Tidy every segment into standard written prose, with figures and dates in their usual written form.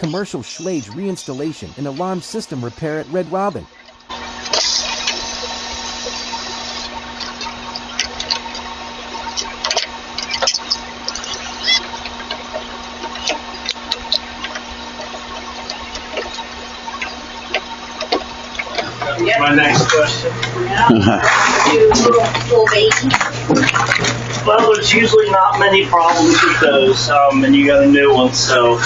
commercial Schlage reinstallation and alarm system repair at Red Robin. My next question. Little baby. Well, there's usually not many problems with those, and you got a new one, so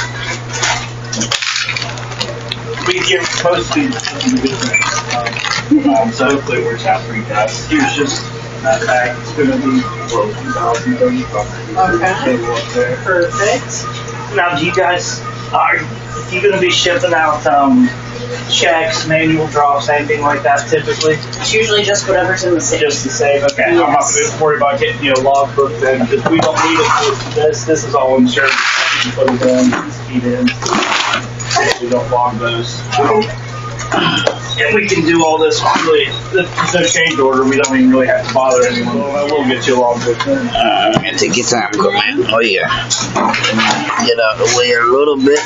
we can post these so hopefully it works out for you guys. Here's just that bag. It's going to be Okay. Perfect. Now, do you guys, are you going to be shipping out checks, manual drops, anything like that typically? It's usually just whatever's in the safe. Just the safe? Okay. Yes. I'm not going to worry about getting logbook then, because we don't need it for this. This is all insurance. You can put it in, feed in. We don't log those. And we can do all this. Really, there's no change order. We don't even really have to bother anyone. We'll get you a logbook then. Take your time, come man. Oh yeah. Get out the way a little bit.